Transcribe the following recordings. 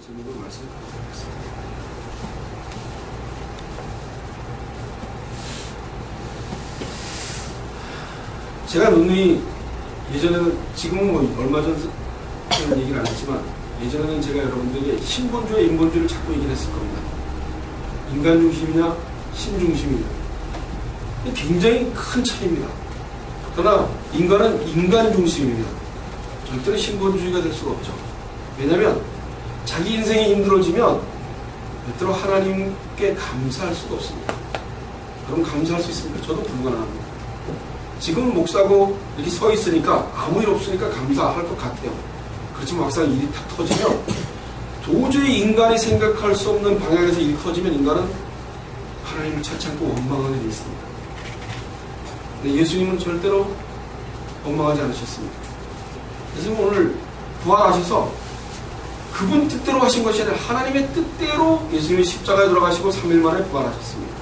제목으로 말씀을 드리겠습니다. 제가 누누이 예전에는, 지금은 뭐 얼마 전 그런 얘기를 안 했지만, 예전에는 제가 여러분들에게 신본주의 인본주의를 자꾸 얘기를 했을 겁니다. 인간 중심이냐 신 중심이냐, 굉장히 큰 차이입니다. 그러나 인간은 인간 중심입니다. 절대로 신본주의가 될 수가 없죠. 왜냐하면 자기 인생이 힘들어지면 절대로 하나님께 감사할 수가 없습니다. 그럼 감사할 수 있습니까? 저도 불가능합니다. 지금은 목사고 이렇게 서 있으니까 아무 일 없으니까 감사할 것 같아요. 그렇지만 막상 일이 탁 터지면, 도저히 인간이 생각할 수 없는 방향에서 일이 터지면 인간은 하나님을 찾지 않고 원망하게 되어 있습니다. 근데 예수님은 절대로 원망하지 않으셨습니다. 예수님은 오늘 부활하셔서 그분 뜻대로 하신 것이 아니라 하나님의 뜻대로 예수님이 십자가에 돌아가시고 3일 만에 부활하셨습니다.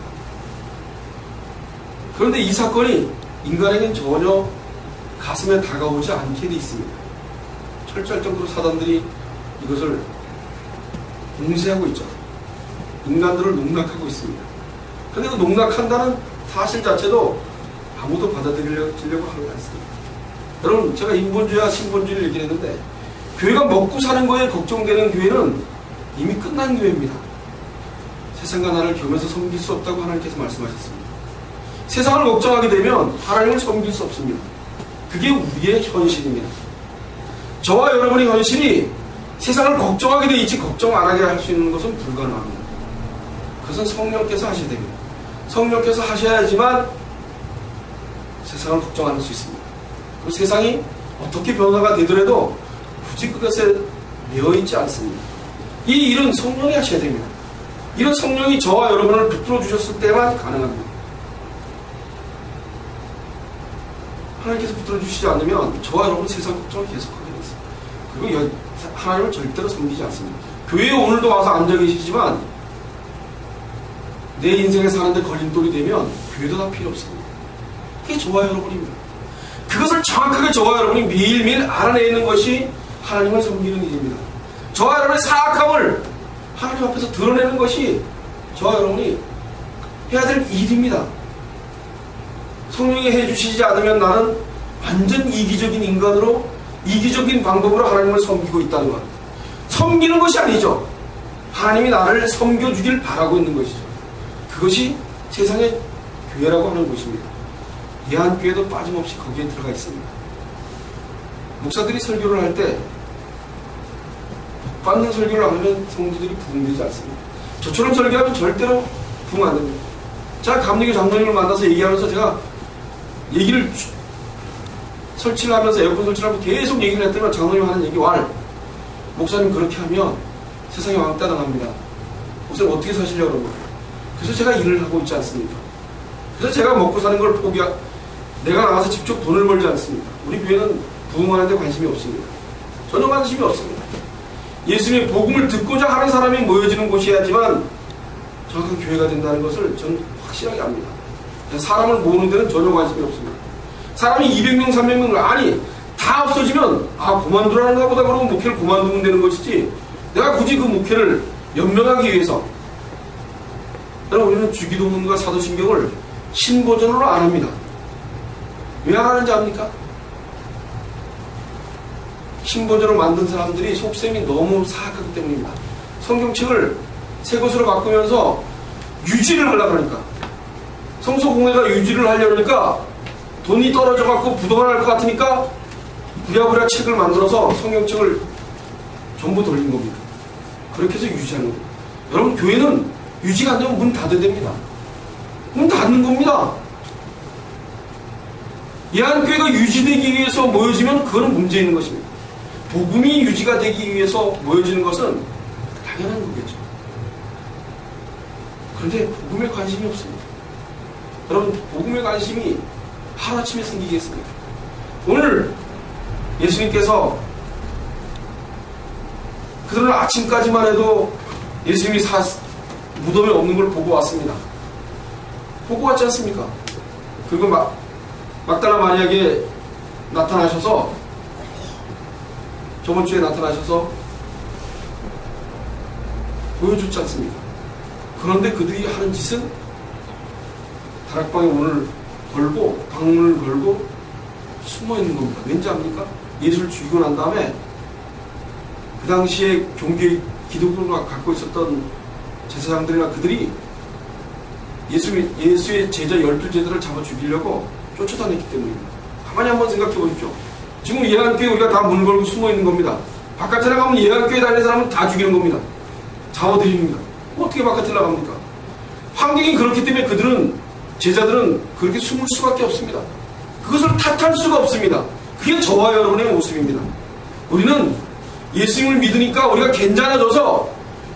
그런데 이 사건이 인간에겐 전혀 가슴에 다가오지 않게 돼 있습니다. 철저할 정도로 사단들이 이것을 공세하고 있죠. 인간들을 농락하고 있습니다. 그런데 그 농락한다는 사실 자체도 아무도 받아들이려고 하지 않습니다. 여러분, 제가 인본주의와 신본주의를 얘기했는데, 교회가 먹고 사는 거에 걱정되는 교회는 이미 끝난 교회입니다. 세상과 나를 겸해서 섬길 수 없다고 하나님께서 말씀하셨습니다. 세상을 걱정하게 되면 하나님을 섬길 수 없습니다. 그게 우리의 현실입니다. 저와 여러분의 현실이 세상을 걱정하게 돼 있지 걱정 안 하게 할 수 있는 것은 불가능합니다. 그것은 성령께서 하셔야 됩니다. 성령께서 하셔야지만 세상을 걱정 안 할 수 있습니다. 그 세상이 어떻게 변화가 되더라도 굳이 그것에 매여있지 않습니다. 이 일은 성령이 하셔야 됩니다. 이런 성령이 저와 여러분을 붙들어 주셨을 때만 가능합니다. 하나님께서 붙들어 주시지 않으면 저와 여러분 세상 걱정을 계속하게 됩니다. 그리고 하나님을 절대로 섬기지 않습니다. 교회에 오늘도 와서 앉아 계시지만 내 인생에 사는데 걸림돌이 되면 교회도 다 필요 없습니다. 그게 저와 여러분입니다. 그것을 정확하게 저와 여러분이 매일매일 알아내는 것이 하나님을 섬기는 일입니다. 저와 여러분의 사악함을 하나님 앞에서 드러내는 것이 저와 여러분이 해야 될 일입니다. 성령이 해주시지 않으면 나는 완전 이기적인 인간으로, 이기적인 방법으로 하나님을 섬기고 있다는 것. 섬기는 것이 아니죠. 하나님이 나를 섬겨주길 바라고 있는 것이죠. 그것이 세상의 교회라고 하는 것입니다. 예한교회도 빠짐없이 거기에 들어가 있습니다. 목사들이 설교를 할 때 받는 설교를 안 하면 성도들이 부흥되지 않습니다. 저처럼 설교하면 절대로 부흥 안 됩니다. 제가 감리교 장로님을 만나서 얘기하면서 제가 얘기를 설치를 하면서, 에어컨 설치를 하면서 계속 얘기를 했더니 장로님 하는 얘기, 목사님 그렇게 하면 세상이 왕따 당합니다. 목사님 어떻게 사시려고 그러고. 그래서 제가 일을 하고 있지 않습니까? 그래서 제가 먹고 사는 걸 내가 나가서 직접 돈을 벌지 않습니다. 우리 교회는 부흥하는 데 관심이 없습니다. 전혀 관심이 없습니다. 예수님의 복음을 듣고자 하는 사람이 모여지는 곳이야지만 정확한 교회가 된다는 것을 저는 확실하게 압니다. 사람을 모으는 데는 전혀 관심이 없습니다. 사람이 200명, 300명, 아니 다 없어지면 그만두라는가 보다 그러면 목회를 그만두면 되는 것이지, 내가 굳이 그 목회를 연명하기 위해서. 여러분, 우리는 주기도문과 사도신경을 신버전으로 안 합니다. 왜 안 하는지 압니까? 신버전으로 만든 사람들이 속셈이 너무 사악하기 때문입니다. 성경책을 새 것으로 바꾸면서 유지를 하려고 하니까, 성소공회가 유지를 하려니까 돈이 떨어져갖고 부도가 날 것 같으니까 부랴부랴 책을 만들어서 성경책을 전부 돌린 겁니다. 그렇게 해서 유지하는 겁니다. 여러분, 교회는 유지가 안 되면 문 닫아야 됩니다. 문 닫는 겁니다. 예한교회가 유지되기 위해서 모여지면 그거는 문제 있는 것입니다. 복음이 유지가 되기 위해서 모여지는 것은 당연한 거겠죠. 그런데 복음에 관심이 없습니다. 여러분, 복음에 관심이 하루아침에 생기겠습니까? 오늘 예수님께서 그들은 아침까지만 해도 예수님이 무덤에 없는 걸 보고 왔습니다. 보고 왔지 않습니까? 그리고 막달라 마리아에게 나타나셔서, 저번 주에 나타나셔서 보여줬지 않습니까? 그런데 그들이 하는 짓은 다락방에 문을 걸고 방문을 걸고 숨어 있는 겁니다. 왠지 압니까? 예수를 죽이고 난 다음에 그 당시에 종교의 기독교가 갖고 있었던 제사장들이나 그들이 예수의 제자 12제자를 잡아 죽이려고 쫓아다녔기 때문입니다. 가만히 한번 생각해 보십시오. 지금 예한교회 우리가 다 문 걸고 숨어 있는 겁니다. 바깥에 나가면 예한교회 다니는 사람은 다 죽이는 겁니다. 잡아들입니다. 어떻게 바깥에 나갑니까? 환경이 그렇기 때문에 제자들은 그렇게 숨을 수밖에 없습니다. 그것을 탓할 수가 없습니다. 그게 저와 여러분의 모습입니다. 우리는 예수님을 믿으니까 우리가 괜찮아져서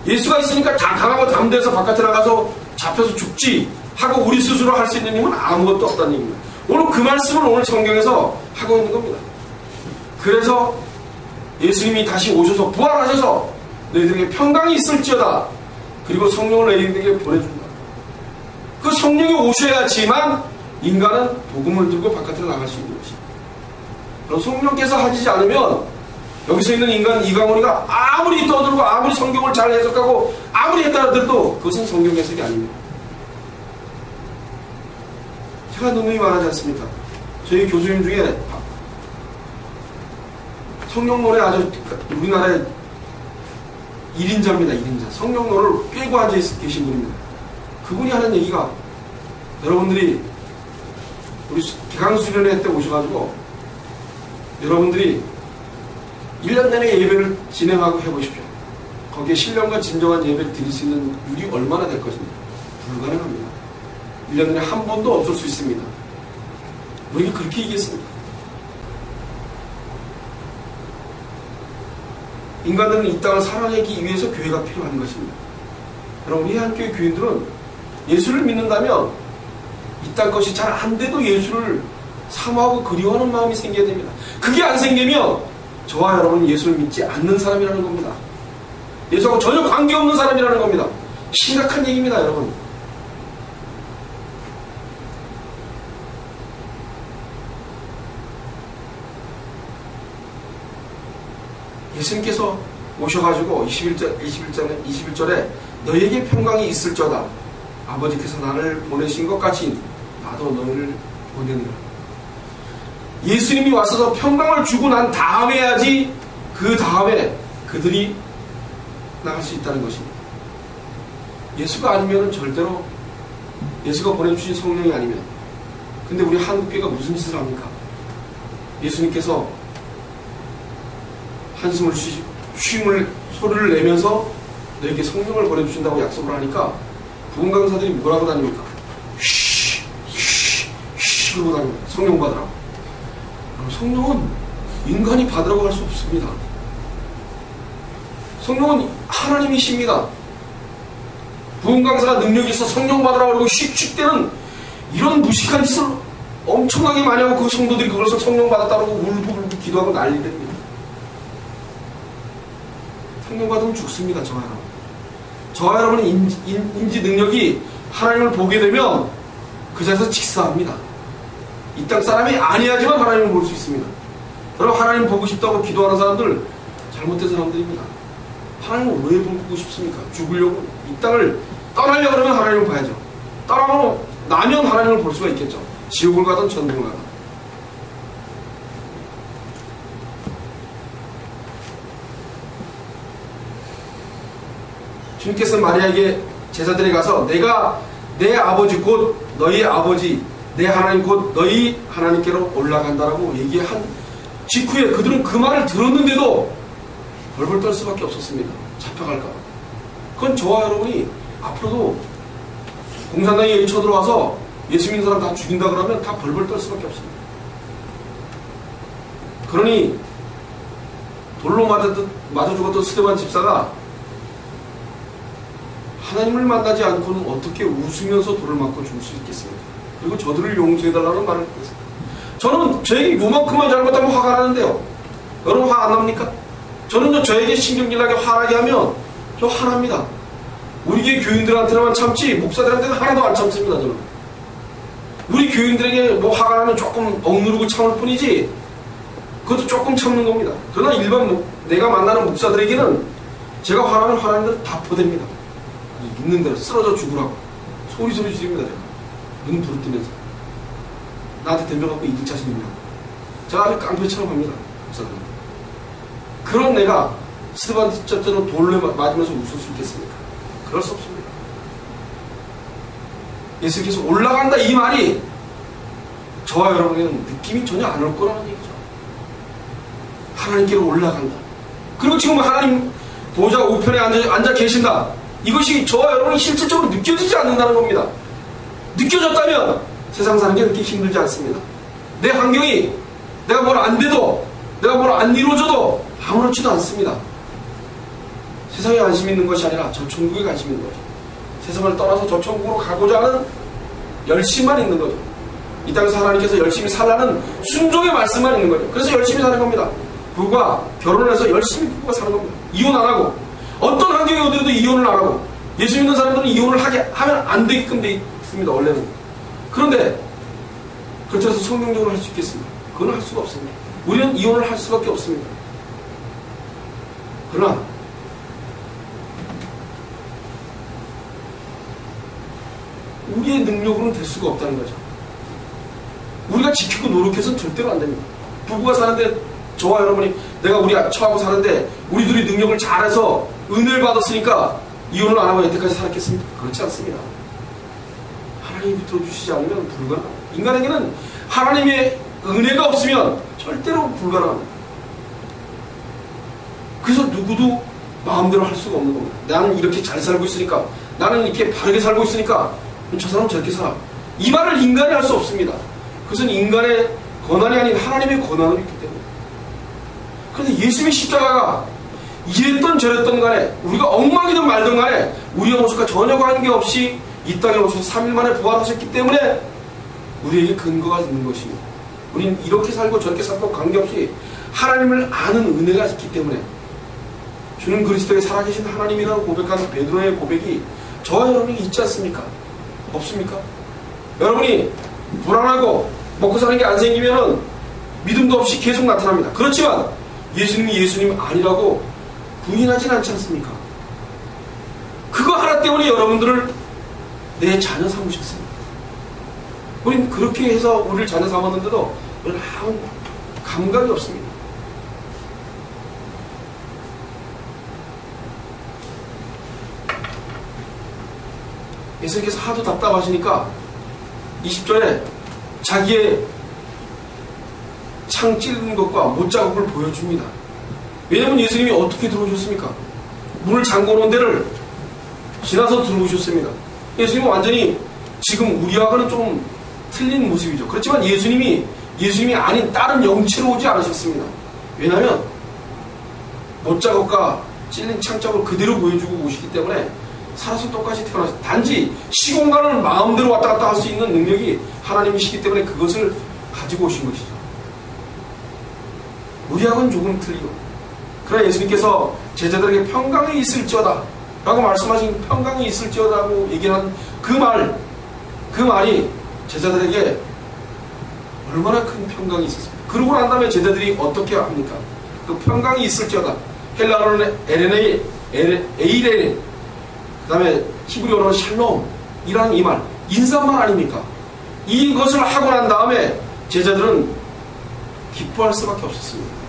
예수가 있으니까 다 강하고 담대해서 바깥에 나가서 잡혀서 죽지 하고 우리 스스로 할 수 있는 힘은 아무것도 없다는 얘기입니다. 오늘 그 말씀을 오늘 성경에서 하고 있는 겁니다. 그래서 예수님이 다시 오셔서 부활하셔서 너희들에게 평강이 있을지어다. 그리고 성령을 너희들에게 보내준다. 그 성령이 오셔야지만 인간은 복음을 들고 바깥으로 나갈 수 있는 것입니다. 그럼 성령께서 하시지 않으면 여기서 있는 인간 이강원이가 아무리 떠들고 아무리 성경을 잘 해석하고 아무리 했다 하더라도 그것은 성경 해석이 아닙니다. 제가 너무 말하지 않습니까? 저희 교수님 중에 성령론에 아주 우리나라의 1인자입니다. 1인자. 성령론을 꿰고 앉아 계신 분입니다. 그분이 하는 얘기가 여러분들이 우리 개강수련회 때 오셔가지고 여러분들이 1년 내내 예배를 진행하고 해보십시오. 거기에 신령과 진정한 예배를 드릴 수 있는 율이 얼마나 될 것입니까? 불가능합니다. 1년 내내 한 번도 없을 수 있습니다. 우리가 그렇게 얘기했습니다. 인간들은 이 땅을 살아내기 위해서 교회가 필요한 것입니다. 여러분, 우리 한교회 교인들은 예수를 믿는다면 이 땅 것이 잘 안 돼도 예수를 사모하고 그리워하는 마음이 생겨야 됩니다. 그게 안 생기면 저와 여러분은 예수를 믿지 않는 사람이라는 겁니다. 예수하고 전혀 관계없는 사람이라는 겁니다. 심각한 얘기입니다, 여러분. 예수님께서 오셔가지고 21절에 너희에게 평강이 있을저다. 아버지께서 나를 보내신 것 같이 나도 너희를 보내느라. 예수님이 와서 평강을 주고 난 다음에 해야지 그 다음에 그들이 나갈 수 있다는 것입니다. 예수가 아니면 절대로 예수가 보내주신 성령이 아니면. 근데 우리 한국교회가 무슨 짓을 합니까? 예수님께서 한숨을 소리를 내면서 너에게 성령을 보내주신다고 약속을 하니까 부흥 강사들이 뭐라고 다닙니까? 쉬 그러고 다닙니다. 성령 받으라고. 성령은 인간이 받으라고 할 수 없습니다. 성령은 하나님이십니다. 부흥 강사가 능력이 있어 성령 받으라고 그러고 씩씩대는 이런 무식한 짓을 엄청나게 많이 하고 그 성도들이 그것을 성령 받았다고 울고 기도하고 난리 됩니다. 성령 받으면 죽습니다. 저와 여러분. 저와 여러분의 인지 능력이 하나님을 보게 되면 그 자리에서 직사합니다. 이 땅 사람이 아니야지만 하나님을 볼 수 있습니다. 여러분, 하나님 보고 싶다고 기도하는 사람들 잘못된 사람들입니다. 하나님을 왜 보고 싶습니까? 죽으려고 이 땅을 떠나려고 그러면 하나님을 봐야죠. 떠나고 나면 하나님을 볼 수가 있겠죠. 지옥을 가든 천국을 가든. 주님께서 마리아에게 제자들에 가서 내가 내 아버지 곧 너희 아버지 내 하나님 곧 너희 하나님께로 올라간다라고 얘기한 직후에 그들은 그 말을 들었는데도 벌벌 떨 수밖에 없었습니다. 잡혀갈까 봐. 그건 저와 여러분이 앞으로도 공산당이 여기 쳐들어와서 예수 믿는 사람 다 죽인다 그러면 다 벌벌 떨 수밖에 없습니다. 그러니 돌로 맞아 죽었던 스데반 집사가 하나님을 만나지 않고는 어떻게 웃으면서 돌을 맞고 죽을 수 있겠습니까? 그리고 저들을 용서해달라는 말을 했습니다. 저는 저에게 요만큼만 잘못하면 화가 나는데요. 여러분 화 안 납니까? 저는 저에게 신경질나게 화나게 하면 저 화납니다. 우리 교회 교인들한테만 참지 목사들한테는 하나도 안 참습니다. 저는. 우리 교인들에게 뭐 화가 나면 조금 억누르고 참을 뿐이지 그것도 조금 참는 겁니다. 그러나 일반 내가 만나는 목사들에게는 제가 화나면 화나는 대로 다 퍼댑니다. 있는 대로 쓰러져 죽으라고 소리 지릅니다. 제가 눈 부릅뜨면서 나한테 덤벼갖고 이길 자신 있냐. 제가 아주 깡패처럼 합니다. 그런 내가 스테반처럼 돌을 맞으면서 웃을 수 있겠습니까? 그럴 수 없습니다. 예수께서 올라간다 이 말이 저와 여러분에게는 느낌이 전혀 안 올 거라는 얘기죠. 하나님께로 올라간다. 그리고 지금 하나님 보좌 우편에 앉아 계신다. 이것이 저와 여러분이 실질적으로 느껴지지 않는다는 겁니다. 느껴졌다면 세상 사는 게 그렇게 힘들지 않습니다. 내 환경이 내가 뭘 안 돼도 내가 뭘 안 이루어져도 아무렇지도 않습니다. 세상에 관심 있는 것이 아니라 저 천국에 관심 있는 거죠. 세상을 떠나서 저 천국으로 가고자 하는 열심만 있는 거죠. 이 땅에서 하나님께서 열심히 살라는 순종의 말씀만 있는 거죠. 그래서 열심히 사는 겁니다. 부부가 결혼을 해서 열심히 부부가 사는 겁니다. 이혼 안 하고 어떤 환경이 오더라도 이혼을 안 하고 예수 믿는 사람들은 이혼을 하면 안 되게끔 돼 있습니다. 원래는. 그런데 그렇다고 해서 성경적으로 할 수 있겠습니까? 그건 할 수가 없습니다. 우리는 이혼을 할 수밖에 없습니다. 그러나 우리의 능력으로는 될 수가 없다는 거죠. 우리가 지키고 노력해서는 절대로 안 됩니다. 부부가 사는데 저와 여러분이 내가 우리 처하고 사는데 우리 둘이 능력을 잘해서 은혜를 받았으니까 이혼을 안 하고 여태까지 살았겠습니까? 그렇지 않습니다. 하나님이 붙들어주시지 않으면 불가능합니다. 인간에게는 하나님의 은혜가 없으면 절대로 불가능합니다. 그래서 누구도 마음대로 할 수가 없는 겁니다. 나는 이렇게 잘 살고 있으니까 나는 이렇게 바르게 살고 있으니까 저 사람은 저렇게 살아. 이 말을 인간이 할 수 없습니다. 그것은 인간의 권한이 아닌 하나님의 권한으로 있기 때문에. 그런데 예수님의 십자가가 이랬던 저랬던 간에 우리가 엉망이든 말든 간에 우리의 모습과 전혀 관계없이 이 땅에 오셔서 3일 만에 부활하셨기 때문에 우리에게 근거가 있는 것입니다. 우리는 이렇게 살고 저렇게 살고 관계없이 하나님을 아는 은혜가 있기 때문에 주는 그리스도에 살아계신 하나님이라고 고백하는 베드로의 고백이 저와 여러분이 있지 않습니까? 없습니까? 여러분이 불안하고 먹고 사는 게 안 생기면은 믿음도 없이 계속 나타납니다. 그렇지만 예수님이 예수님 아니라고 부인하진 않지 않습니까? 그거 하나 때문에 여러분들을 내 자녀 삼으셨습니다. 우린 그렇게 해서 우리를 자녀 삼았는데도 우리는 아무 감각이 없습니다. 예수님께서 하도 답답하시니까 20절에 자기의 창 찌르는 것과 못자국을 보여줍니다. 왜냐하면 예수님이 어떻게 들어오셨습니까? 문을 잠궈놓은 데를 지나서 들어오셨습니다. 예수님은 완전히 지금 우리와는 좀 틀린 모습이죠. 그렇지만 예수님이 아닌 다른 영체로 오지 않으셨습니다. 왜냐하면 못자국과 찔린 창자국을 그대로 보여주고 오시기 때문에 살아서 똑같이 태어나셨습니다. 단지 시공간을 마음대로 왔다 갔다 할 수 있는 능력이 하나님이시기 때문에 그것을 가지고 오신 것이죠. 우리하고는 조금 틀리고, 그러나 예수님께서 제자들에게 평강이 있을지어다 라고 말씀하신 평강이 있을지어다라고 얘기한 그 말이 제자들에게 얼마나 큰 평강이 있었습니까? 그러고 난 다음에 제자들이 어떻게 합니까? 그 평강이 있을지어다, 헬라어로는 에이레네, 그 다음에 히브리어로는 샬롬이라는 이 말, 인사말 아닙니까? 이것을 하고 난 다음에 제자들은 기뻐할 수밖에 없었습니다.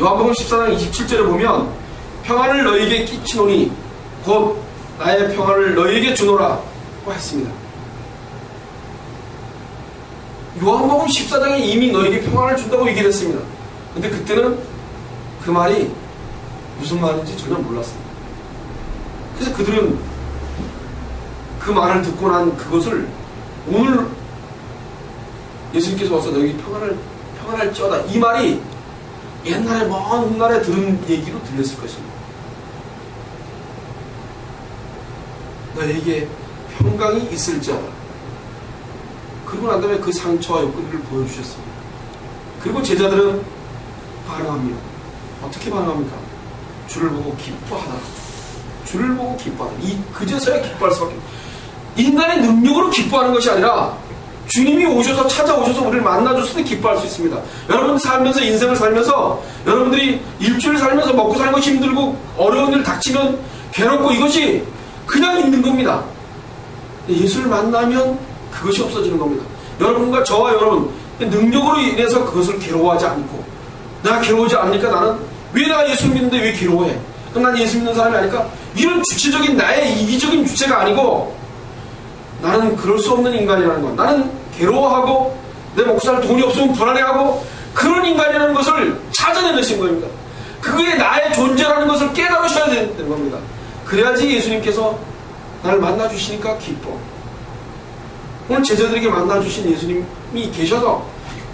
요한복음 14장 27절에 보면 평안을 너희에게 끼치노니 곧 나의 평안을 너희에게 주노라고 했습니다. 요한복음 14장에 이미 너희에게 평안을 준다고 얘기를 했습니다. 근데 그때는 그 말이 무슨 말인지 전혀 몰랐습니다. 그래서 그들은 그 말을 듣고 난 그것을 오늘 예수님께서 와서 너희 평안할지어다, 이 말이 옛날에 먼 훗날에 들은 얘기로 들렸을 것입니다. 너에게 평강이 있을지어다. 그리고 난 다음에 그 상처와 옆구리를 보여주셨습니다. 그리고 제자들은 반응합니다. 어떻게 반응합니까? 주를 보고 기뻐하다. 주를 보고 기뻐하다. 그제서야 기뻐할 수밖에 없습니다. 인간의 능력으로 기뻐하는 것이 아니라 주님이 오셔서 찾아오셔서 우리를 만나줬을 때 기뻐할 수 있습니다. 여러분 살면서 인생을 살면서 여러분들이 일주일 살면서 먹고 살고 힘들고 어려운 일 닥치면 괴롭고 이것이 그냥 있는 겁니다. 예수를 만나면 그것이 없어지는 겁니다. 여러분과 저와 여러분 능력으로 인해서 그것을 괴로워하지 않고 내가 괴로워하지 않으니까 나는 왜 내가 예수를 믿는데 왜 괴로워해? 그럼 난 예수 믿는 사람이 아닐까? 이런 주체적인 나의 이기적인 주체가 아니고 나는 그럴 수 없는 인간이라는 것. 나는 괴로워하고 내 먹고 살 돈이 없으면 불안해하고 그런 인간이라는 것을 찾아내신 겁니다. 그게 나의 존재라는 것을 깨달으셔야 되는 겁니다. 그래야지 예수님께서 나를 만나주시니까 기뻐. 오늘 제자들에게 만나주신 예수님이 계셔서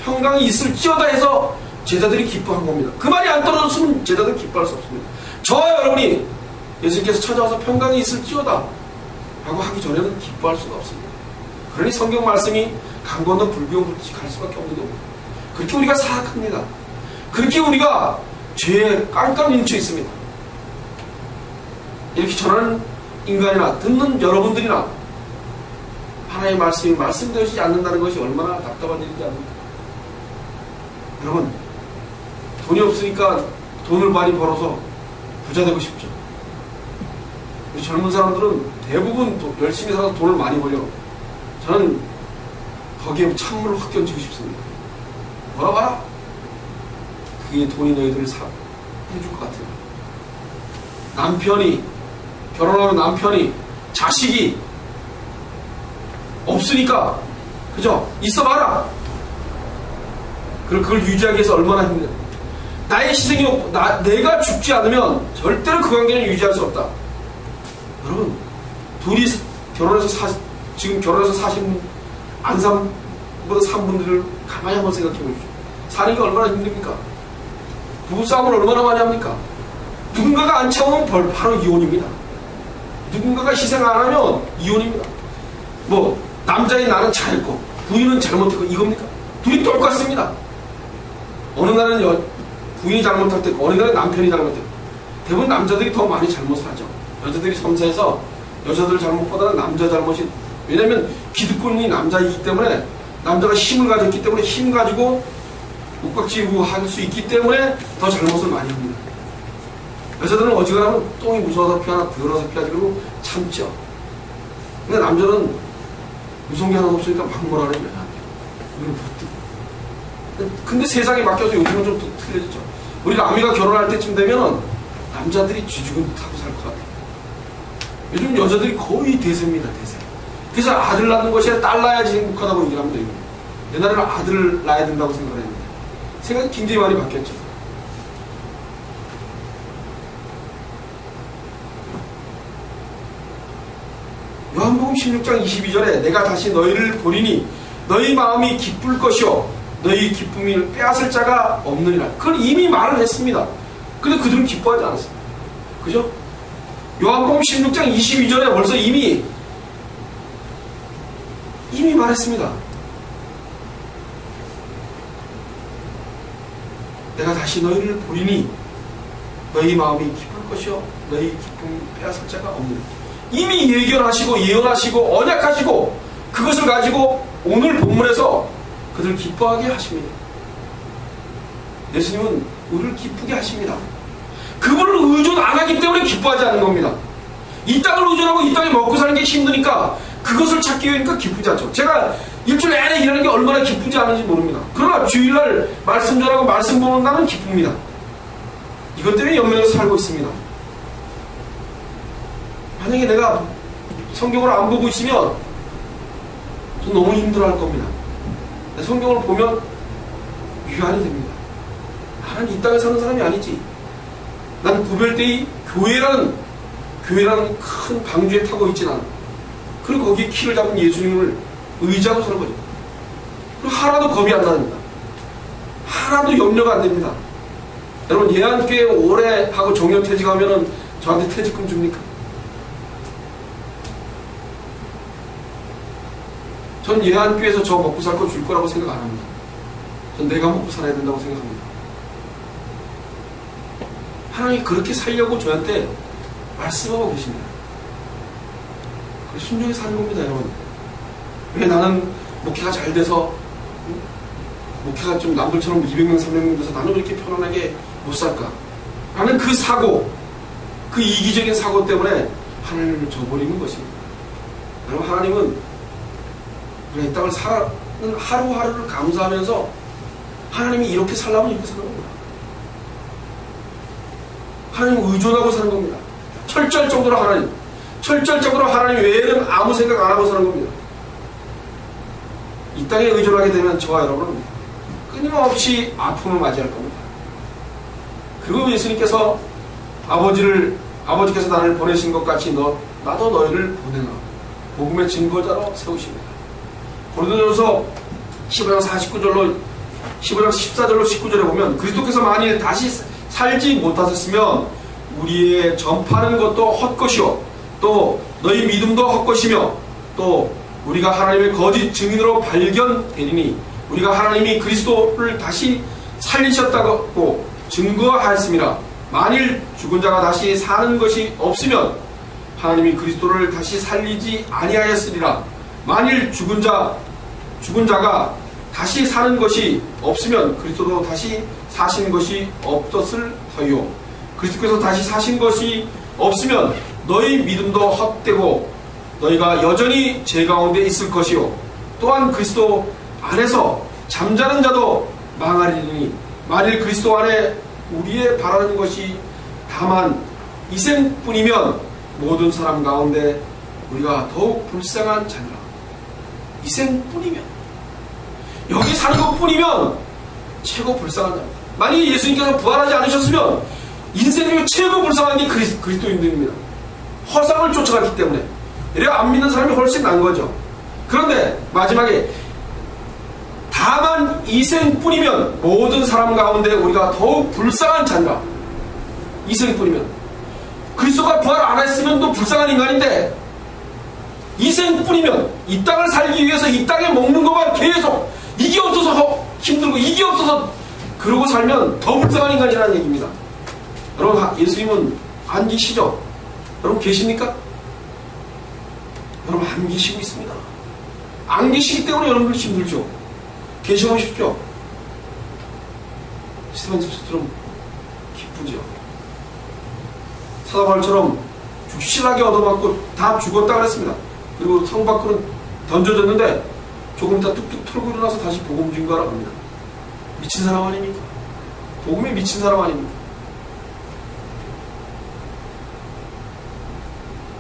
평강이 있을지어다 해서 제자들이 기뻐한 겁니다. 그 말이 안 떨어졌으면 제자들 기뻐할 수 없습니다. 저와 여러분이 예수님께서 찾아와서 평강이 있을지어다 라고 하기 전에는 기뻐할 수가 없습니다. 그러니 성경 말씀이 강 건너 불비용 그렇게 갈 수밖에 없는 겁니다. 그렇게 우리가 사악합니다. 그렇게 우리가 죄에 깜깜 뭉쳐 있습니다. 이렇게 전하는 인간이나 듣는 여러분들이나 하나님의 말씀이 말씀되지 않는다는 것이 얼마나 답답한 일인지 압니까? 여러분, 돈이 없으니까 돈을 많이 벌어서 부자 되고 싶죠. 젊은 사람들은 대부분 열심히 살아서 돈을 많이 벌려. 저는 거기에 찬물을 확 던지고 싶습니다. 뭐라 봐라. 그게 돈이 너희들을 해줄 것 같아요. 남편이 결혼하면 남편이 자식이 없으니까 그죠? 있어봐라. 그걸 유지하기 위해서 얼마나 힘들어요. 나의 희생이 없고 내가 죽지 않으면 절대로 그 관계는 유지할 수 없다. 여러분, 둘이 지금 결혼해서 사신 안 산 분들을 가만히 한번 생각해 보십시오. 사는 게 얼마나 힘듭니까? 부부싸움을 얼마나 많이 합니까? 누군가가 안 채우면 바로 이혼입니다. 누군가가 희생 안 하면 이혼입니다. 뭐 남자인 나는 잘했고 부인은 잘못했고 이겁니까? 둘이 똑같습니다. 어느 날은 부인이 잘못할 때 어느 날은 남편이 잘못했고 대부분 남자들이 더 많이 잘못을 하죠. 여자들이 섬세해서 여자들 잘못보다는 남자 잘못이, 왜냐면 기득권이 남자이기 때문에 남자가 힘을 가졌기 때문에 힘 가지고 욱박지고 할 수 있기 때문에 더 잘못을 많이 합니다. 여자들은 어지간하면 똥이 무서워서 피하나 더러워서 피하지 그러고 참죠. 근데 남자는 무서운 게 하나 없으니까 막 뭐라 그러면 이걸 붙고. 근데 세상에 맡겨서 요즘은 좀 틀려졌죠. 우리 남이가 결혼할 때쯤 되면 남자들이 쥐죽은 타고 살 것 같아요. 요즘 여자들이 거의 대세입니다, 대세. 그래서 아들 낳는 것이 아니라 딸 낳아야지 행복하다고 얘기를 합니다. 옛날에는 아들을 낳아야 된다고 생각을 했는데 생각이 굉장히 많이 바뀌었죠. 요한복음 16장 22절에 내가 다시 너희를 보리니 너희 마음이 기쁠 것이요 너희 기쁨을 빼앗을 자가 없느니라. 그걸 이미 말을 했습니다. 근데 그들은 기뻐하지 않았습니다. 그죠? 요한복음 16장 22절에 벌써 이미 말했습니다. 내가 다시 너희를 보리니 너희 마음이 기쁠 것이요 너희 기쁨을 빼앗을 자가 없느니라. 이미 예견하시고 예언하시고 언약하시고 그것을 가지고 오늘 본문에서 그들 기뻐하게 하십니다. 예수님은 우리를 기쁘게 하십니다. 그분을 의존 안 하기 때문에 기뻐하지 않는 겁니다. 이 땅을 의존하고 이 땅에 먹고 사는 게 힘드니까 그것을 찾기 위해니까 기쁘지 않죠. 제가 일주일 내내 일하는 게 얼마나 기쁘지 않은지 모릅니다. 그러나 주일날 말씀 전하고 말씀 보는 날은 기쁩니다. 이것 때문에 연명해서 살고 있습니다. 만약에 내가 성경을 안 보고 있으면 전 너무 힘들어할 겁니다. 성경을 보면 위안이 됩니다. 나는 이 땅에 사는 사람이 아니지. 나는 구별되이 교회라는 큰 방주에 타고 있진 않아. 그리고 거기에 키를 잡은 예수님을 의지하고 사는 거죠. 그리고 하나도 겁이 안 납니다. 하나도 염려가 안 됩니다. 여러분, 예한교회 오래 하고 정년퇴직하면은 저한테 퇴직금 줍니까? 전 예한교회에서 저 먹고 살 거 줄 거라고 생각 안 합니다. 전 내가 먹고 살아야 된다고 생각합니다. 하나님이 그렇게 살려고 저한테 말씀하고 계십니다. 순종히 사는 겁니다, 여러분. 왜 나는 목회가 잘 돼서, 목회가 좀 남들처럼 200명, 300명 돼서 나는 왜 이렇게 편안하게 못 살까? 라는 그 사고, 그 이기적인 사고 때문에 하나님을 저버리는 것입니다. 여러분, 하나님은 우리가 이 땅을 살아는 하루하루를 감사하면서 하나님이 이렇게 살라면 이렇게 사는 겁니다. 하나님 의존하고 사는 겁니다. 철저할 정도로 하나님 외에는 아무 생각 안 하고 사는 겁니다. 이 땅에 의존하게 되면 저와 여러분은 끊임없이 아픔을 맞이할 겁니다. 그리고 예수님께서 아버지께서 나를 보내신 것 같이 나도 너희를 보내라. 복음의 증거자로 세우십니다. 고린도전서 15장 14절로 19절에 보면 그리스도께서 만일 다시 살지 못하셨으면 우리의 전파하는 것도 헛것이요 또 너희 믿음도 헛것이며 또 우리가 하나님의 거짓 증인으로 발견되리니 우리가 하나님이 그리스도를 다시 살리셨다고 증거하였습니다. 만일 죽은 자가 다시 사는 것이 없으면 하나님이 그리스도를 다시 살리지 아니하였으리라. 만일 죽은 자가 다시 사는 것이 없으면 그리스도도 다시 사신 것이 없었을 터이요. 그리스도께서 다시 사신 것이 없으면 너희 믿음도 헛되고 너희가 여전히 죄 가운데 있을 것이요. 또한 그리스도 안에서 잠자는 자도 망하리니 만일 그리스도 안에 우리의 바라는 것이 다만 이생뿐이면 모든 사람 가운데 우리가 더욱 불쌍한 자니라. 이생뿐이면, 여기 사는 것뿐이면 최고 불쌍한 자입니다. 만약 예수님께서 부활하지 않으셨으면 인생 중에 최고 불쌍한 게 그리스도인들입니다. 허상을 쫓아갔기 때문에. 이래야 안 믿는 사람이 훨씬 난 거죠. 그런데 마지막에 다만 이생뿐이면 모든 사람 가운데 우리가 더욱 불쌍한 자니라. 이생뿐이면. 그리스도가 부활 안 했으면 또 불쌍한 인간인데 이생뿐이면 이 땅을 살기 위해서 이 땅에 먹는 것만 계속 이게 없어서 힘들고 이게 없어서 그러고 살면 더 불쌍한 인간이라는 얘기입니다. 여러분, 예수님은 안 계시죠? 여러분 계십니까? 여러분 안 계시고 있습니다. 안 계시기 때문에 여러분들 힘들죠. 계셔보십시오. 스테반 집사처럼 기쁘죠. 사도 바울처럼 죽실하게 얻어맞고 다 죽었다 그랬습니다. 그리고 성 밖으로 던져졌는데 조금 있다 뚝뚝 털고 일어나서 다시 복음 증거하러 갑니다. 미친 사람 아닙니까? 복음에 미친 사람 아닙니까?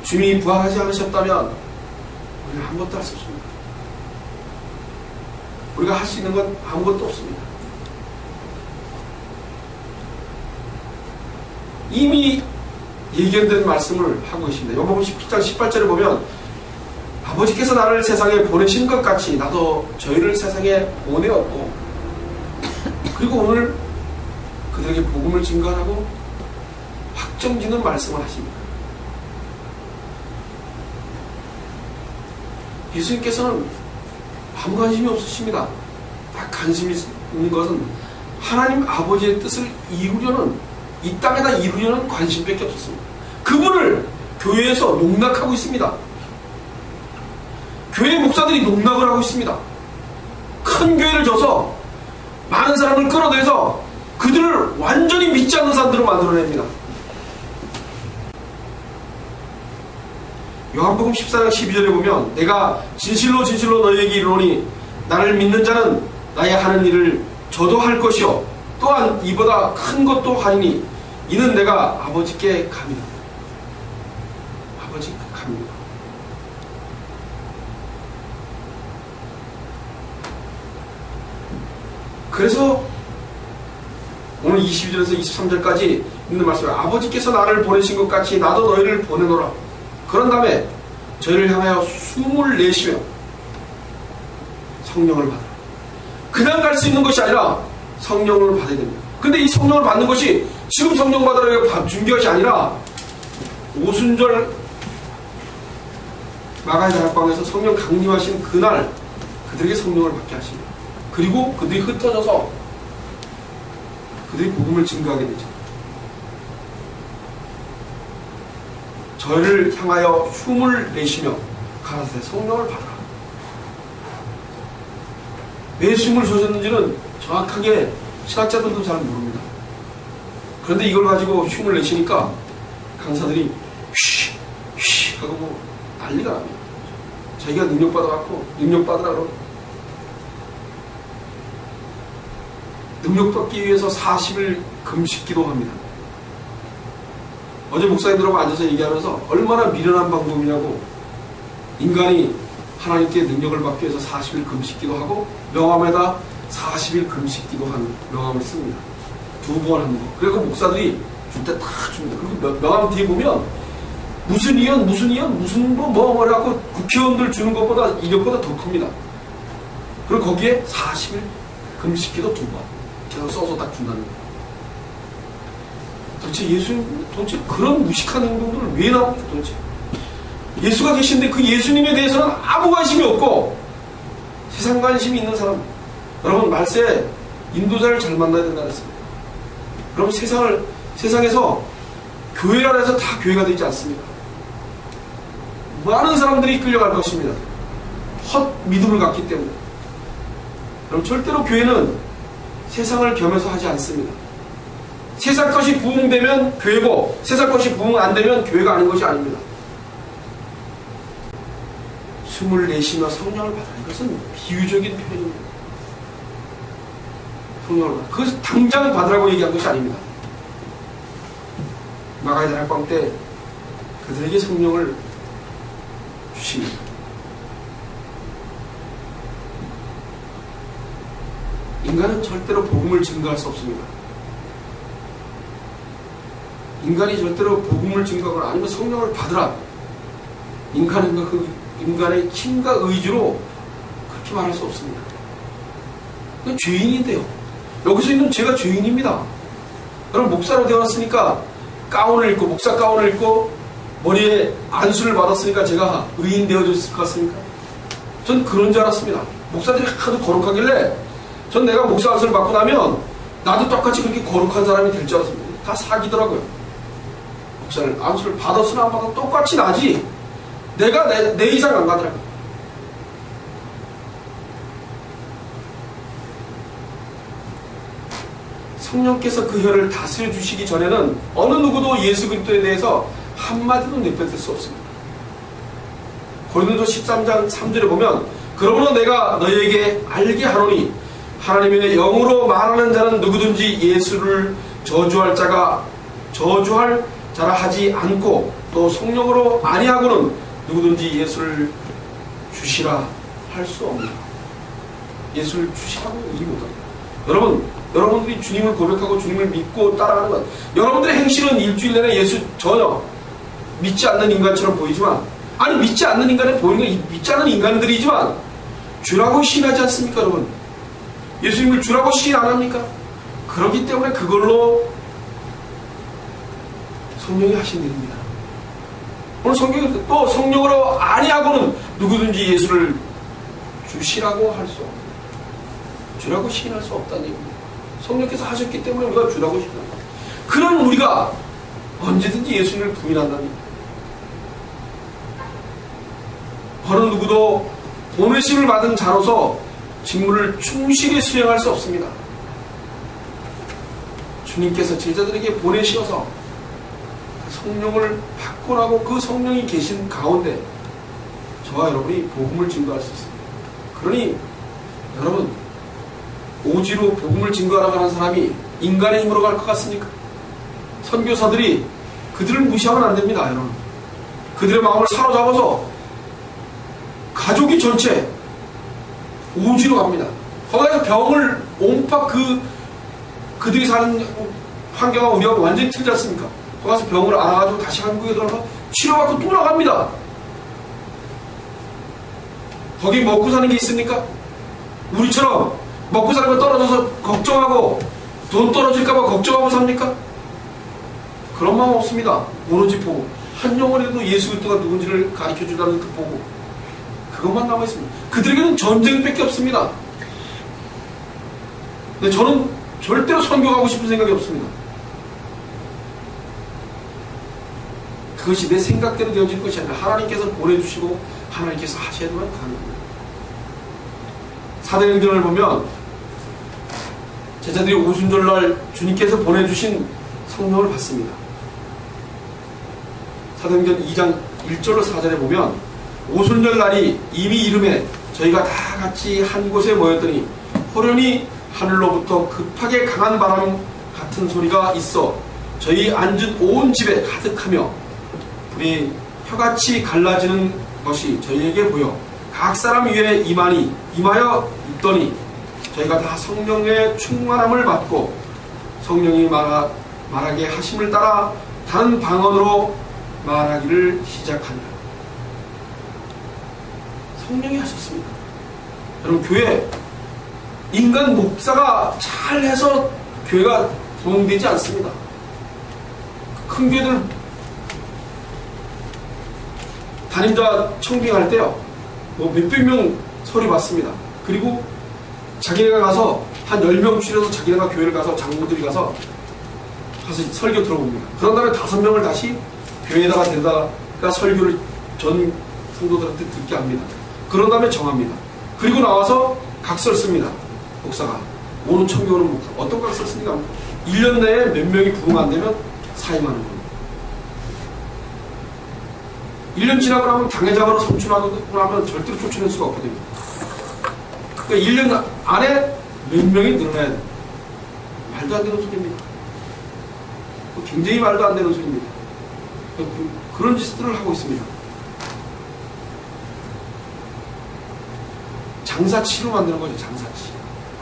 주님이 부활하지 않으셨다면 우리는 아무것도 할 수 없습니다. 우리가 할 수 있는 건 아무것도 없습니다. 이미 예견된 말씀을 하고 계십니다. 요한복음 17장 18절에 보면 아버지께서 나를 세상에 보내신 것 같이 나도 저희를 세상에 보내었고 그리고 오늘 그들에게 복음을 증거하고 확정짓는 말씀을 하십니다. 예수님께서는 아무 관심이 없으십니다. 딱 관심이 있는 것은 하나님 아버지의 뜻을 이루려는, 이 땅에다 이루려는 관심밖에 없었습니다. 그분을 교회에서 농락하고 있습니다. 교회 목사들이 농락을 하고 있습니다. 큰 교회를 줘서 많은 사람을 끌어내서 그들을 완전히 믿지 않는 사람들을 만들어냅니다. 요한복음 14장 12절에 보면 내가 진실로 진실로 너희에게 이르노니 나를 믿는 자는 나의 하는 일을 저도 할 것이요 또한 이보다 큰 것도 하리니 이는 내가 아버지께 갑니다. 아버지께 갑니다. 그래서 오늘 22절에서 23절까지 있는 말씀에 아버지께서 나를 보내신 것 같이 나도 너희를 보내노라. 그런 다음에 저희를 향하여 숨을 내쉬며 성령을 받아라. 그냥 갈 수 있는 것이 아니라 성령을 받아야 됩니다. 근데 이 성령을 받는 것이 지금 성령 받으라고 준비한 것이 아니라 오순절 마가의 다락방에서 성령 강림하신 그날 그들에게 성령을 받게 하십니다. 그리고 그들이 흩어져서 그들이 복음을 증거하게 되죠. 저희를 향하여 숨을 내쉬며 가라사대 성령을 받아라. 왜 숨을 쉬셨는지는 정확하게 신학자들도 잘 모릅니다. 그런데 이걸 가지고 흉을 내시니까 강사들이 쉬 하고 뭐 난리가 납니다. 자기가 능력받아갖고 능력받으라고 능력받기 위해서 40일 금식 기도합니다. 어제 목사님들하고 앉아서 얘기하면서 얼마나 미련한 방법이냐고, 인간이 하나님께 능력을 받기 위해서 40일 금식 기도하고 명함에다 40일 금식 기도하는 명함을 씁니다. 2번 하는 거. 그리고 목사들이 줄 때 다 줍니다. 그리고 명함 뒤에 보면 무슨 의원 무슨 뭐 해갖고 국회의원들 주는 것보다 이력보다 더 큽니다. 그리고 거기에 40일 금식 기도 2번 계속 써서 딱 준다는 거예요. 도대체 그런 무식한 행동들을 왜 나옵니까 도대체? 예수가 계신데 그 예수님에 대해서는 아무 관심이 없고 세상 관심이 있는 사람. 여러분, 말세 인도자를 잘 만나야 된다 그랬습니다. 그럼 세상에서 교회라 해서 다 교회가 되지 않습니다. 많은 사람들이 끌려갈 것입니다. 헛 믿음을 갖기 때문에. 그럼 절대로 교회는 세상을 겸해서 하지 않습니다. 세상 것이 부흥되면 교회고 세상 것이 부흥 안 되면 교회가 아닌 것이 아닙니다. 숨을 내쉬며 성령을 받으라. 이것은 비유적인 표현입니다. 성령을 받으라. 그것을 당장 받으라고 얘기한 것이 아닙니다. 마가의 다락방 때 그들에게 성령을 주십니다. 인간은 절대로 복음을 증거할 수 없습니다. 인간이 절대로 복음을 증거하거나 아니면 성령을 받으라. 인간의 힘과 의지로 그렇게 말할 수 없습니다. 죄인인데요. 여기서 있는 제가 죄인입니다. 여러분, 목사로 되었으니까 목사 가운을 입고 머리에 안수를 받았으니까 제가 의인 되어졌을 것 같습니까? 전 그런 줄 알았습니다. 목사들이 하도 거룩하길래 전 내가 목사 안수를 받고 나면 나도 똑같이 그렇게 거룩한 사람이 될 줄 알았습니다. 다 사기더라고요. 목사를 안수를 받았으나 안 받았으나 똑같이 나지 내가 내 이상 안 가더라고요. 성령께서 그 혀를 다스려 주시기 전에는 어느 누구도 예수 그리스도에 대해서 한마디도 내뱉을 수 없습니다. 고린도서 13장 3절에 보면 그러므로 내가 너희에게 알게 하노니 하나님의 영으로 말하는 자는 누구든지 예수를 저주할 자라 하지 않고 또 성령으로 아니하고는 누구든지 예수를 주시라 할 수 없느니라. 예수를 주시라고 얘기 못합니다. 여러분들이 주님을 고백하고 주님을 믿고 따라가는 것, 여러분들의 행실은 일주일 내내 예수 전혀 믿지 않는 인간처럼 보이지만, 아니 믿지 않는 인간에 보이는 건 믿지 않는 인간들이지만 주라고 시인하지 않습니까? 여러분, 예수님을 주라고 시인 안 합니까? 그렇기 때문에 그걸로 성령이 하신 일입니다. 오늘 성경에 또 성령으로 아니하고는 누구든지 예수를 주시라고 할 수 없다. 주라고 시인할 수 없다는 얘기입니다. 성령께서 하셨기 때문에 우리가 주라고 시인합니다. 그럼 우리가 언제든지 예수님을 부인한다니, 어느 누구도 보내심을 받은 자로서 직무를 충실히 수행할 수 없습니다. 주님께서 제자들에게 보내시어서 성령을 받고 나고 그 성령이 계신 가운데 저와 여러분이 복음을 증거할 수 있습니다. 그러니 여러분, 오지로 복음을 증거하러 가는 사람이 인간의 힘으로 갈 것 같습니까? 선교사들이 그들을 무시하면 안 됩니다. 여러분, 그들의 마음을 사로잡아서 가족이 전체 오지로 갑니다. 거기서 병을 온팍 그들이 사는 환경과 우리가 완전히 틀리지 않습니까? 거기서 병을 알아가지고 다시 한국에 들어가서 치료받고 또 나갑니다. 거기 먹고 사는 게 있습니까? 우리처럼 먹고 사는 거 떨어져서 걱정하고 돈 떨어질까봐 걱정하고 삽니까? 그런 마음 없습니다. 오로지 보고 한 영혼에도 예수 그리스도가 누군지를 가르쳐주다는 그 보고, 그것만 남아있습니다. 그들에게는 전쟁밖에 없습니다. 근데 저는 절대로 선교하고 싶은 생각이 없습니다. 그것이 내 생각대로 되어질 것이 아니라 하나님께서 보내주시고 하나님께서 하셔야만 가능합니다. 사도행전을 보면 제자들이 오순절날 주님께서 보내주신 성령을 받습니다. 사도행전 2장 1절로 4절에 보면 오순절 날이 이미 이름에 저희가 다 같이 한 곳에 모였더니 호련히 하늘로부터 급하게 강한 바람 같은 소리가 있어 저희 앉은 온 집에 가득하며 불이 혀같이 갈라지는 것이 저희에게 보여 각 사람 위에 임하여 있더니 저희가 다 성령의 충만함을 받고 성령이 말하게 하심을 따라 다른 방언으로 말하기를 시작하니라. 성령이 하셨습니다. 여러분, 교회 인간 목사가 잘해서 교회가 부흥되지 않습니다. 큰 교회들 담임자 청빙할 때요, 뭐 몇백 명 서류 받습니다. 그리고 자기네가 가서 한 10명 추려서 자기네가 교회를 가서 장로들이 가서 설교 들어봅니다. 그런 다음에 5명을 다시 교회에다가 데려다가 설교를 전 성도들한테 듣게 합니다. 그런 다음에 정합니다. 그리고 나와서 각서를 씁니다. 목사가 오는 청교오는 목사 어떤 각서를 씁니까? 1년 내에 몇 명이 부흥 안 되면 사임하는 겁니다. 1년 지나고 나면 당회장으로 선출하고 나면 절대로 쫓아낼 수가 없거든요. 그러니까 1년 안에 몇 명이 늘어나야 돼요. 말도 안 되는 소리입니다. 굉장히 말도 안 되는 소리입니다. 그런 짓들을 하고 있습니다. 장사치로 만드는 거죠. 장사치.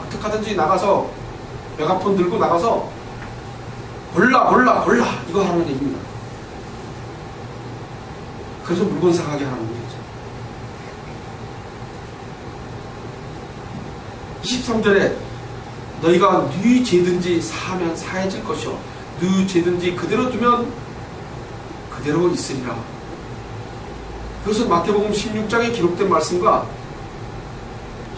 어떻게 하든지 나가서 메가폰 들고 나가서 골라 이거 하라는 얘기입니다. 그래서 물건 사가게 하라는 얘기죠. 23절에 너희가 네 죄든지 사하면 사해질 것이요 네 죄든지 그대로 두면 그대로 있으리라. 그것은 마태복음 16장에 기록된 말씀과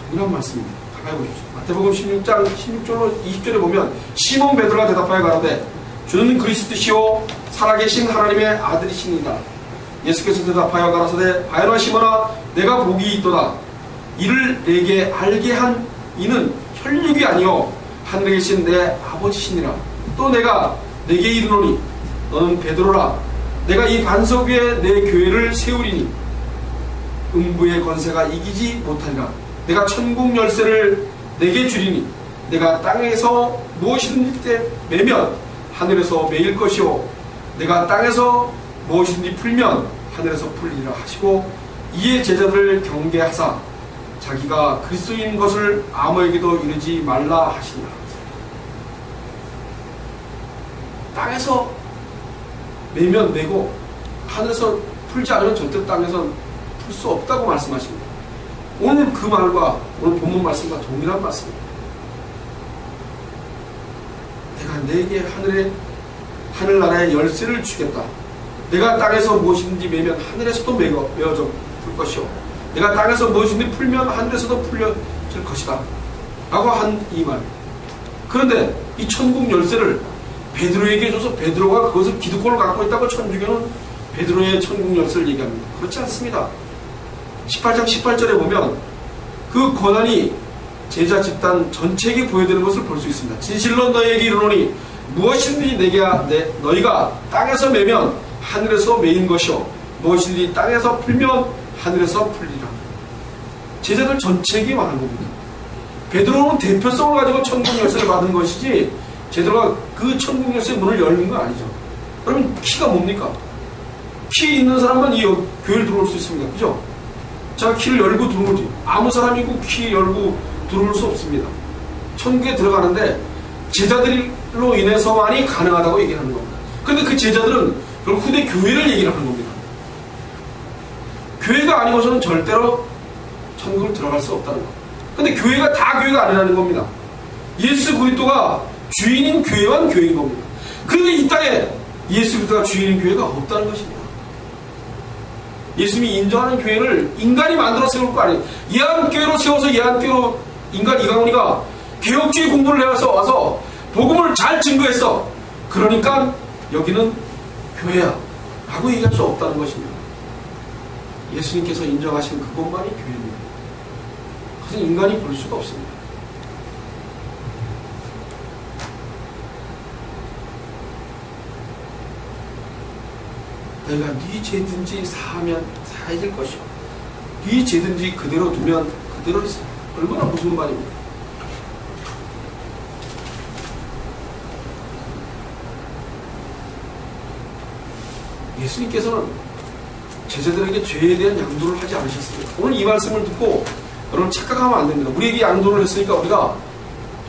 동일한 말씀입니다. 가까이 보십시오. 마태복음 16장 16절로 20절에 보면 시몬 베드로가 대답하여 가로되 주는 그리스도시요 살아계신 하나님의 아들이시니이다. 예수께서 대답하여 가라사대 바요나 시몬아 내가 복이 있도다. 이를 내게 알게 한 이는 혈육이 아니요 하늘에 계신 내 아버지시니라. 또 내가 내게 이르노니 너는 베드로라. 내가 이 반석 위에 내 교회를 세우리니 음부의 권세가 이기지 못하리라. 내가 천국 열쇠를 내게 주리니 내가 땅에서 무엇이든지 매면 하늘에서 매일 것이요 내가 땅에서 무엇이든지 풀면 하늘에서 풀리라 하시고 이에 제자들을 경계하사 자기가 그리스도인 것을 아무에게도 이르지 말라 하시니라. 땅에서 매면 매고 하늘에서 풀지 않으면 절대 땅에서 풀 수 없다고 말씀하십니다. 오늘 그 말과 오늘 본문 말씀과 동일한 말씀입니다. 내가 내게 하늘나라의 열쇠를 주겠다. 내가 땅에서 무엇이든지 매면 하늘에서도 메어져 풀 것이요 내가 땅에서 무엇이든지 풀면 하늘에서도 풀려질 것이다 라고 한 이 말. 그런데 이 천국 열쇠를 베드로에게 줘서 베드로가 그것을 기득권을 갖고 있다고 천주교는 베드로의 천국 열쇠를 얘기합니다. 그렇지 않습니다. 18장 18절에 보면 그 권한이 제자 집단 전체에게 보여되는 것을 볼 수 있습니다. 진실로 너희에게 이르노니 무엇이든지 너희가 땅에서 매면 하늘에서 매인 것이요 무엇이든지 땅에서 풀면 하늘에서 풀리라. 제자들 전체에게 말한 겁니다. 베드로는 대표성을 가지고 천국 열쇠를 받은 것이지 제대로 그 천국 열쇠 문을 열는 건 아니죠. 그러면 키가 뭡니까? 키 있는 사람만 이 교회를 들어올 수 있습니다. 그죠? 자, 키를 열고 들어오지. 아무 사람이고 키 열고 들어올 수 없습니다. 천국에 들어가는데 제자들로 인해서만이 가능하다고 얘기하는 겁니다. 그런데 그 제자들은 결국 후대 교회를 얘기를 하는 겁니다. 교회가 아니고서는 절대로 천국을 들어갈 수 없다는 겁니다. 근데 교회가 다 교회가 아니라는 겁니다. 예수 그리스도가 주인인 교회만 교회인 겁니다. 그런데 이 땅에 예수 그리스도가 주인인 교회가 없다는 것입니다. 예수님이 인정하는 교회를 인간이 만들어 세울 거 아니에요. 예한교회로 세워서 예한교회로 인간 이강훈이가 개혁주의 공부를 해서 와서 복음을 잘 증거했어. 그러니까 여기는 교회야 라고 얘기할 수 없다는 것입니다. 예수님께서 인정하신 그것만이 교회입니다. 그것은 인간이 볼 수가 없습니다. 너희가 네 죄든지 사하면 사해질 것이요 네 죄든지 그대로 두면 그대로 있어. 얼마나 무서운 말입니까? 예수님께서는 제자들에게 죄에 대한 양도를 하지 않으셨습니다. 오늘 이 말씀을 듣고 여러분 착각하면 안 됩니다. 우리에게 양도를 했으니까 우리가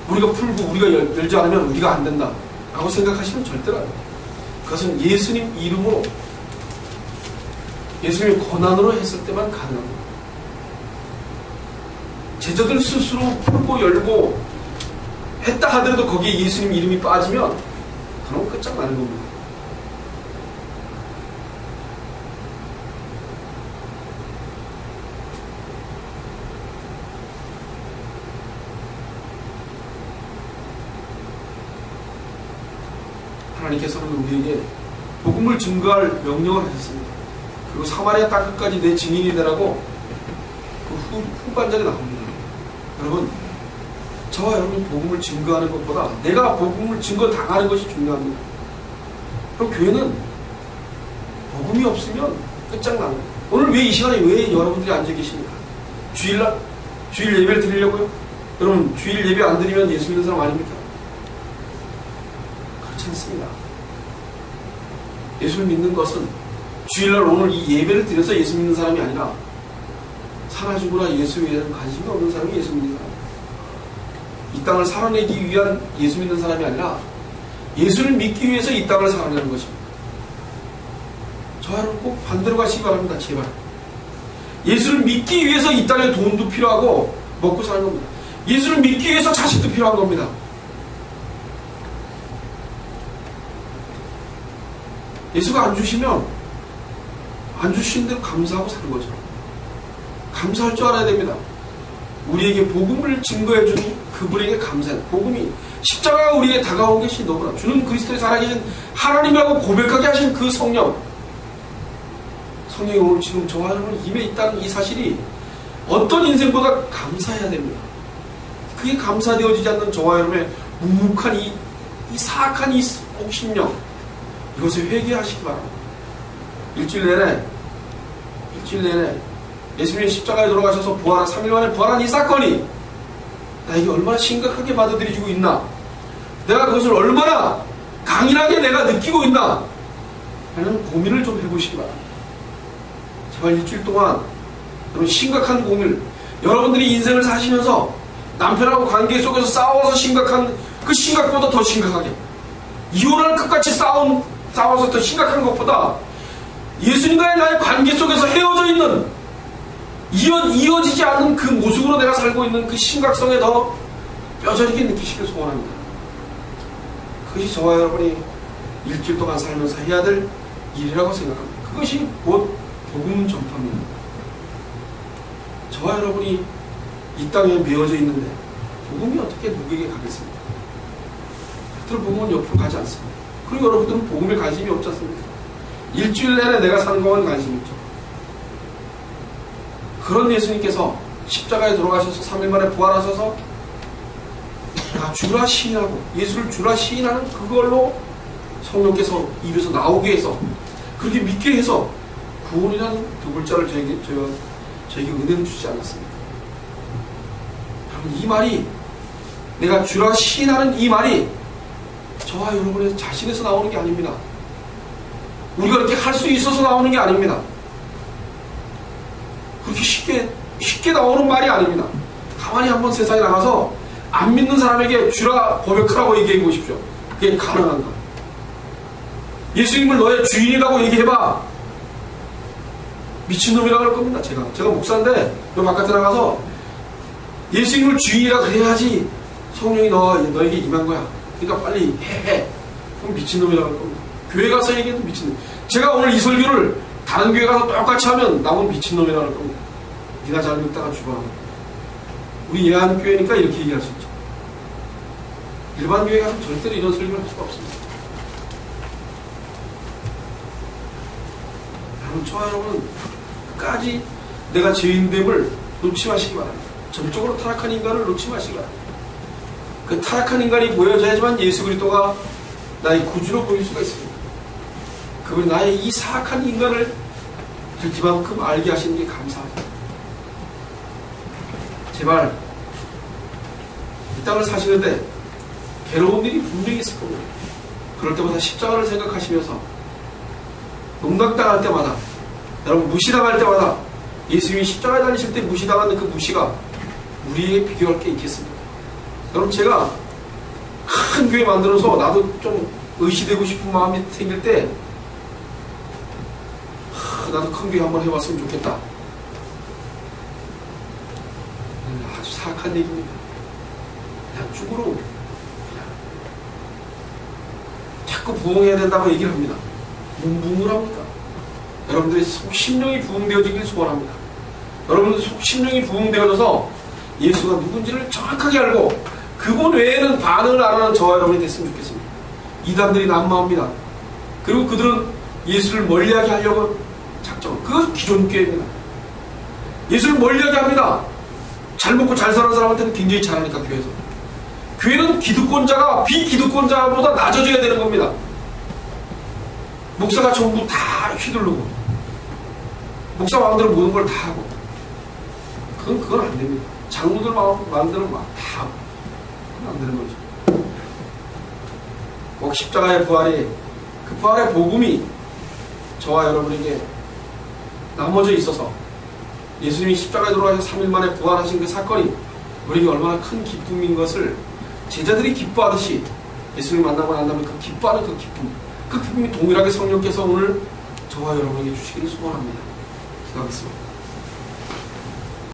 풀고 우리가 열지 않으면 우리가 안 된다 라고 생각하시면 절대로 안 됩니다. 그것은 예수님 이름으로 예수님의 권한으로 했을 때만 가능합니다. 제자들 스스로 풀고 열고 했다 하더라도 거기에 예수님 이름이 빠지면 그럼 끝장나는 겁니다. 하나님께서는 우리에게 복음을 증거할 명령을 하셨습니다. 그리고 사마리아 땅끝까지 내 증인이 되라고 그 후반절에 나옵니다. 여러분, 저와 여러분이 복음을 증거하는 것보다 내가 복음을 증거당하는 것이 중요합니다. 그럼 교회는 복음이 없으면 끝장납니다. 오늘 왜 이 시간에 왜 여러분들이 앉아 계십니까? 주일날? 주일 예배를 드리려고요? 여러분, 주일 예배 안 드리면 예수 믿는 사람 아닙니까? 그렇지 않습니다. 예수를 믿는 것은 주일날 오늘 이 예배를 드려서 예수 믿는 사람이 아니라 살아주거나 예수에 대한 관심이 없는 사람이 예수 믿는 사람. 이 땅을 살아내기 위한 예수 믿는 사람이 아니라 예수를 믿기 위해서 이 땅을 살아내는 것입니다. 저와는 꼭 반대로 가시기 바랍니다. 제발. 예수를 믿기 위해서 이 땅에 돈도 필요하고 먹고 사는 겁니다. 예수를 믿기 위해서 자식도 필요한 겁니다. 예수가 안 주시면 안 주신 대로 감사하고 사는 거죠. 감사할 줄 알아야 됩니다. 우리에게 복음을 증거해 주니 그분에게 감사해. 복음이 십자가가 우리에게 다가온 것이 너무나 주는 그리스도의 살아계신 하나님이라고 고백하게 하신 그 성령이 오늘 지금 저와 여러분 임해 있다는 이 사실이 어떤 인생보다 감사해야 됩니다. 그게 감사되어지지 않는 저와 여러분의 묵묵한 이 사악한 이 혹심령, 이것을 회개하시기 바랍니다. 일주일 내내 예수님이 십자가에 돌아가셔서 3일 만에 부활한 이 사건이 나에게 얼마나 심각하게 받아들여지고 있나, 내가 그것을 얼마나 강인하게 내가 느끼고 있나 하는 고민을 좀 해보시기 바랍니다. 제발 일주일 동안 여러분 심각한 고민을, 여러분들이 인생을 사시면서 남편하고 관계 속에서 싸워서 심각한 그 심각보다 더 심각하게, 이혼할 끝까지 싸워서 더 심각한 것보다 예수님과의 나의 관계 속에서 헤어져 있는, 이어지지 않는 그 모습으로 내가 살고 있는 그 심각성에 더 뼈저리게 느끼시길 소원합니다. 그것이 저와 여러분이 일주일 동안 살면서 해야 될 일이라고 생각합니다. 그것이 곧 복음 전파입니다. 저와 여러분이 이 땅에 메어져 있는데 복음이 어떻게 누구에게 가겠습니까? 그들 복음은 옆으로 가지 않습니다. 그리고 여러분들은 복음에 관심이 없지 않습니까? 일주일 내내 내가 사는 것만 관심이 있죠. 그런 예수님께서 십자가에 돌아가셔서 3일 만에 부활하셔서 주라 시인하고 예수를 주라 시인하는 그걸로 성령께서 입에서 나오게 해서 그렇게 믿게 해서 구원이라는 두 글자를 저에게 은혜를 주지 않았습니까? 여러분, 이 말이, 내가 주라 시인하는 이 말이 저와 여러분의 자신에서 나오는 게 아닙니다. 우리가 이렇게 할 수 있어서 나오는 게 아닙니다. 그렇게 쉽게 나오는 말이 아닙니다. 가만히 한번 세상에 나가서 안 믿는 사람에게 주라 고백하라고 얘기해 보십시오. 그게 가능한가? 예수님을 너의 주인이라고 얘기해봐. 미친놈이라고 할 겁니다. 제가 목사인데 요 바깥에 나가서 예수님을 주인이라고 해야지 성령이 너에게 임한 거야. 그러니까 빨리 해. 그럼 미친놈이라고 할 겁니다. 교회 가서 얘기해도 미친놈. 제가 오늘 이 설교를 다른 교회 가서 똑같이 하면 나는 미친놈이라고 할 겁니다. 네가 잘 믿다가 죽어라. 우리 예한교회니까 이렇게 얘기할 수 있죠. 일반 교회 가서 절대로 이런 설교를 할 수가 없습니다. 여러분, 저와 여러분은 끝까지 내가 죄인됨을 놓지 마시기 바랍니다. 전적으로 타락한 인간을 놓지 마시라. 그 타락한 인간이 보여져야지만 예수 그리스도가 나의 구주로 보일 수가 있습니다. 그분이 나의 이 사악한 인간을 이만큼 알게 하시는 게 감사합니다. 제발 이 땅을 사시는데 괴로운 일이 분명히 있을 겁니다. 그럴 때마다 십자가를 생각하시면서 농락당할 때마다, 여러분 무시당할 때마다, 예수님이 십자가에 달리실 때 무시당하는 그 무시가 우리에게 비교할 게 있겠습니까? 여러분 제가 큰 교회 만들어서 나도 좀 의시되고 싶은 마음이 생길 때 나도 큰 교회 한번 해봤으면 좋겠다. 아주 사악한 얘기입니다. 그냥 죽으로 그냥 자꾸 부흥해야 된다고 얘기를 합니다. 뭔 부흥을 합니까? 여러분들의 속심령이 부흥되어지길 소원합니다. 여러분들 속심령이 부흥되어져서 예수가 누군지를 정확하게 알고 그분 외에는 반응을 안 하는 저와 여러분이 됐으면 좋겠습니다. 이단들이 난무합니다. 그리고 그들은 예수를 멀리하게 하려고 작정. 그것이 기존 교회입니다. 예수를 멀리하게 합니다. 잘 먹고 잘 사는 사람한테는 굉장히 잘하니까 교회에서. 교회는 기득권자가 비기득권자보다 낮아져야 되는 겁니다. 목사가 전부 다 휘두르고 목사 마음대로 모든 걸 다 하고 그건 안 됩니다. 장로들 마음대로 막 다 하고 그건 안 되는 거죠. 꼭 십자가의 부활이, 그 부활의 복음이 저와 여러분에게 나머져 있어서 예수님이 십자가에 돌아가셔서 3일 만에 부활하신 그 사건이 우리에게 얼마나 큰 기쁨인 것을 제자들이 기뻐하듯이 예수님을 만나고 난 다음에 그 기뻐하는 그 기쁨이 동일하게 성령께서 오늘 저와 여러분에게 주시기를 소원합니다. 기도하겠습니다.